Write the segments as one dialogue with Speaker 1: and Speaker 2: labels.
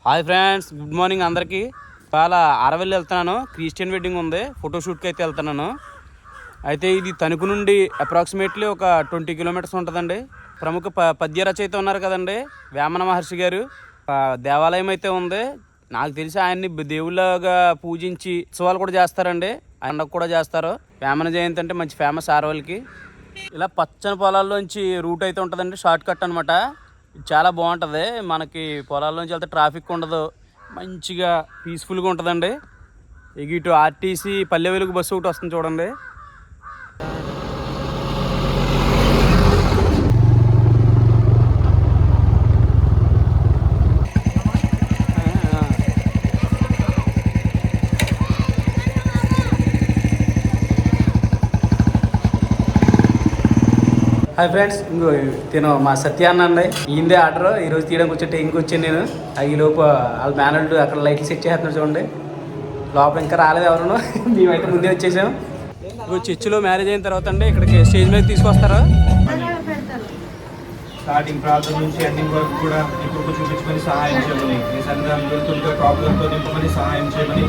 Speaker 1: Hi friends, good morning అందరికీ. ఇవాళ అరవెల్లి వెళ్తున్నాను. క్రిస్టియన్ వెడ్డింగ్ ఉంది, ఫోటోషూట్కి అయితే వెళ్తున్నాను. అయితే ఇది తణుకు నుండి అప్రాక్సిమేట్లీ ఒక 20 కిలోమీటర్స్ ఉంటుందండి. ప్రముఖ పద్య రచయిత ఉన్నారు కదండి, వేమన మహర్షి గారు. దేవాలయం అయితే ఉంది. నాకు తెలిసి ఆయన్ని దేవుళ్ళగా పూజించి ఉత్సవాలు కూడా చేస్తారండి. ఆయన కూడా చేస్తారు. వేమన జయంతి అంటే మంచి ఫేమస్ ఆరవల్లికి. ఇలా పచ్చని పొలాల్లోంచి రూట్ అయితే ఉంటుందండి, షార్ట్ కట్ అనమాట. చాలా బాగుంటుంది. మనకి పొలాల్లోంచి వెళ్తే ట్రాఫిక్ ఉండదు, మంచిగా పీస్ఫుల్గా ఉంటుందండి. ఇటు ఆర్టీసీ పల్లె వెలుగు బస్సు ఒకటి వస్తుంది చూడండి. హాయ్ ఫ్రెండ్స్, ఇంకో తిను మా సత్య అన్న అండి. ఈందే ఆర్డర్ ఈరోజు తీయడానికి వచ్చే టైంకి వచ్చాను నేను. ఈ లోపు వాళ్ళ మేనల్డ్ అక్కడ లైట్లు సెట్ చేస్తున్నారు చూడండి. లోపల ఇంకా రాలేదు ఎవరు, మేమైతే ముందే వచ్చేసాం. ఇప్పుడు చర్చిలో మ్యారేజ్ అయిన తర్వాత అండి ఇక్కడికి స్టేజ్ మీద తీసుకొస్తారు.
Speaker 2: స్టార్టింగ్ ప్రార్థన నుంచి ఎండింగ్ వరకు కూడా నీ కృప చూపించమని సహాయం చేయమని, నీ సన్నిధానం వెళ్తుంటే కాపులతో నింపమని సహాయం చేయమని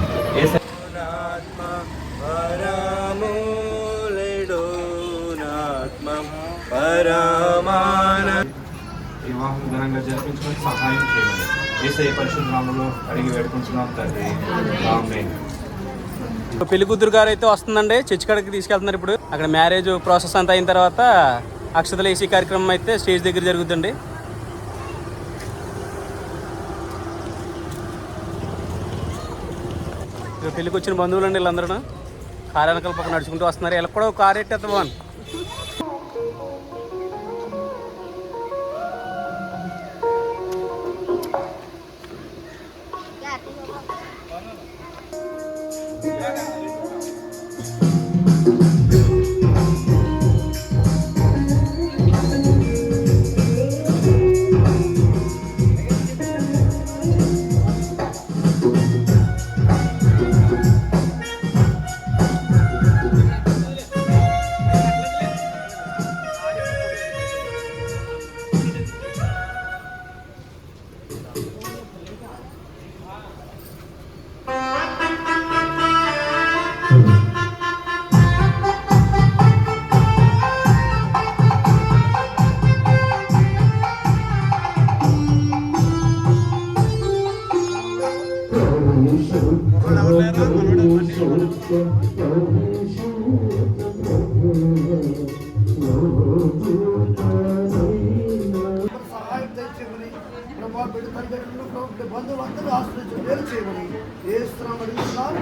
Speaker 2: వివాహం ఘనంగా జరిపించమని సహాయం చేయమని యేసయ్య పరిశుద్ధ నామములో అడిగి వేడుకుంటున్నాం తండ్రి, ఆమేన్.
Speaker 1: పెళ్లి కూతురు గారు అయితే వస్తుందండి, చర్చి కాడికి తీసుకెళ్తున్నారు. ఇప్పుడు అక్కడ మ్యారేజ్ ప్రాసెస్ అంతా అయిన తర్వాత అక్షతలు వేసే కార్యక్రమం అయితే స్టేజ్ దగ్గర జరుగుతుందండి. పెళ్ళికి వచ్చిన బంధువులు అండి వీళ్ళందరూ కారు వెనకాల పక్కన నడుచుకుంటూ వస్తున్నారు. వీళ్ళకి కూడా ఒక కారు ఎట్టేద్దామని.
Speaker 3: బంధువులందరూ ఆశ్రయించి వేరు చేయమని యేసునామములో అడుగుతున్నాను.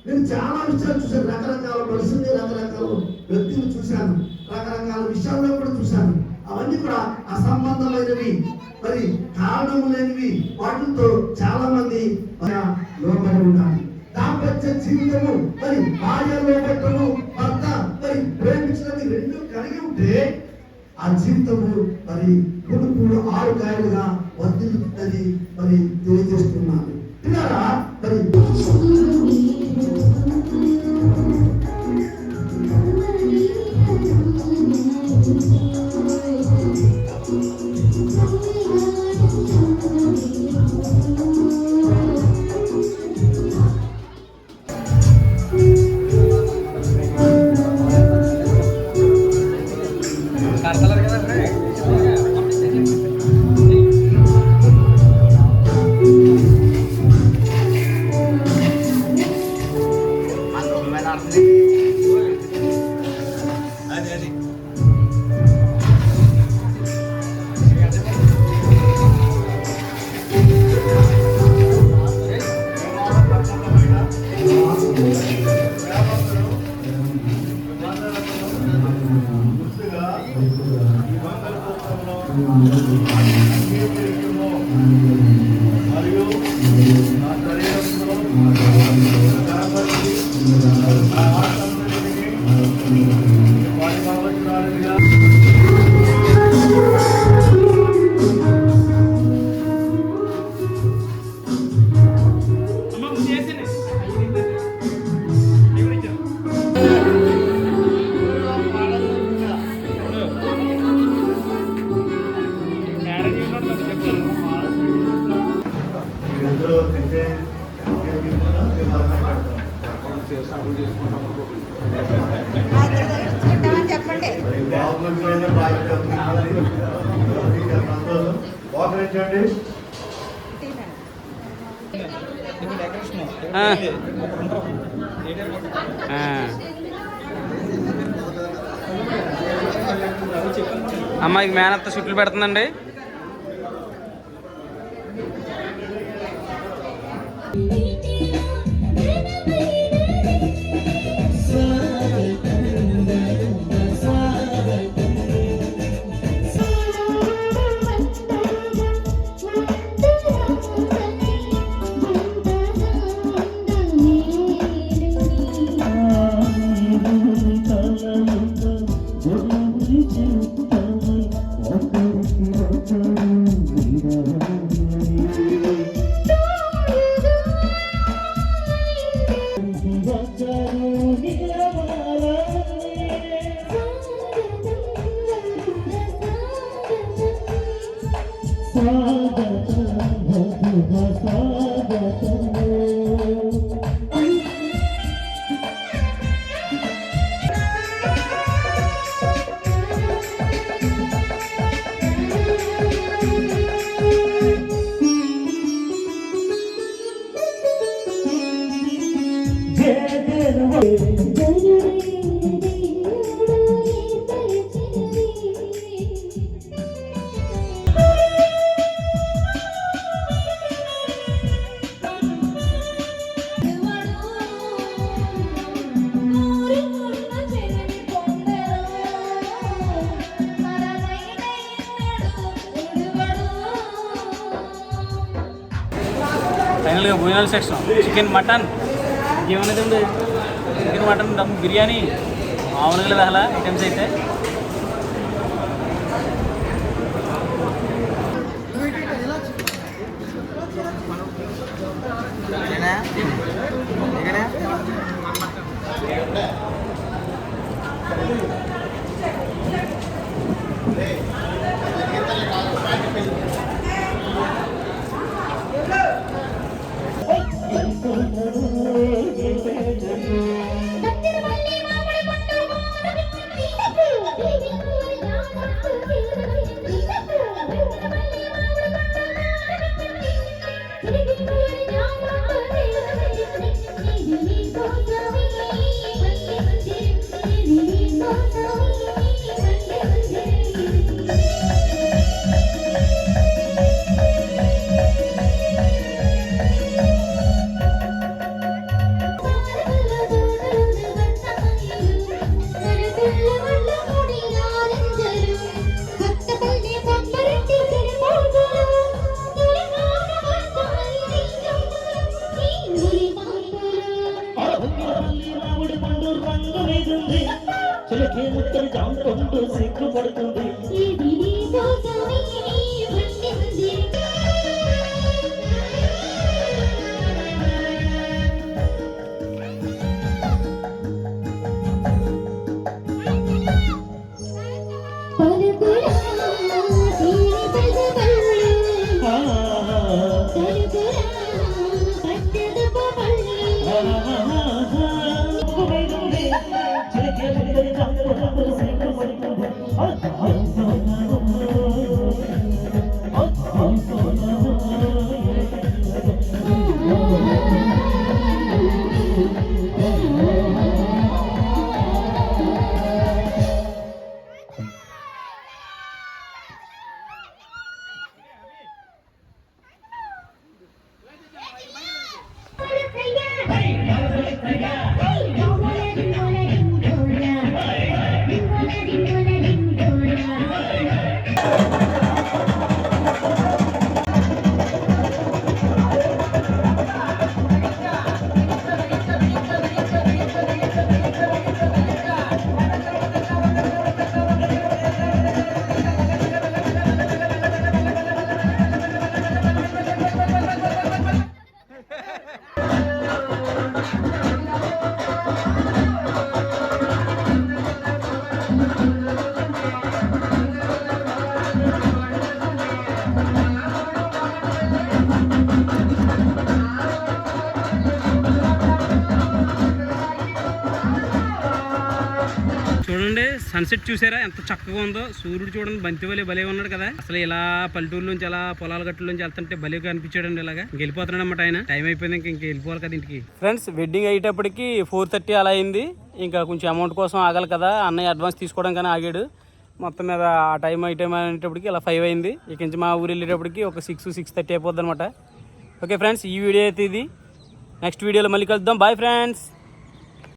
Speaker 3: నేను చాలా విషయాలు చూశాను, రకరకాల మనుషుల్ని, రకరకాల వ్యక్తులు చూశాను, రకరకాల విషయాల్లో కూడా చూశాను. అవన్నీ కూడా అసంబంధమైనవి, మరి కారణము లేనివి. వాటితో చాలా మంది లోపల ఉంటారు. దాంపత్య జీవితము మరి భార్య లోపట్టము, భర్త మరి ప్రేమించినవి రెండు కలిగి ఉంటే ఆ జీవితము మరి పుడుపుడు ఆరుకాయలుగా వర్తిల్లుతుందని మరి తెలియజేస్తున్నాను. ఇలా మరి
Speaker 4: చెప్పండి.
Speaker 1: అమ్మాయికి మేనత్త చుట్లు పెడుతుందండి. ఫైనల్గా భోజనాల సెక్షన్ చికెన్ మటన్ ఇంకేమనేది ఉంది. చికెన్ మటన్ దమ్ బిర్యానీ మామూలుగా లేదు అసలు ఐటమ్స్ అయితే.
Speaker 5: సిగ్గుపడుతుంది సిగ్గుపడుతుంది
Speaker 1: సన్సెట్ చూసారా ఎంత చక్కగా ఉందో. సూర్యుడు చూడండి బంతి భలే ఉన్నాడు కదా. అసలు ఇలా పల్లెటూరులోంచి అలా పొలాల గట్టులోంచి వెళ్తుంటే భలేగా అనిపించాడండి. ఇలాగా ఇంక వెళ్ళిపోతున్నాడు అనమాట ఆయన. టైం అయిపోయింది ఇంక వెళ్ళిపోవాలి కదా ఇంటికి. ఫ్రెండ్స్ వెడ్డింగ్ అయ్యేటప్పటికి 4:30 అలా అయింది. ఇంకా కొంచెం అమౌంట్ కోసం ఆగాలి కదా, అన్నయ్య అడ్వాన్స్ తీసుకోవడం కానీ ఆగాడు. మొత్తం మీద ఆ టైం అనేటప్పటికి ఇలా 5 అయింది. ఇక నుంచి మా ఊరు వెళ్ళేటప్పటికి ఒక 6-6:30 అయిపోద్ది అనమాట. ఓకే ఫ్రెండ్స్, ఈ వీడియో అయితే ఇది. నెక్స్ట్ వీడియోలో మళ్ళీ కలుద్దాం. Bye friends.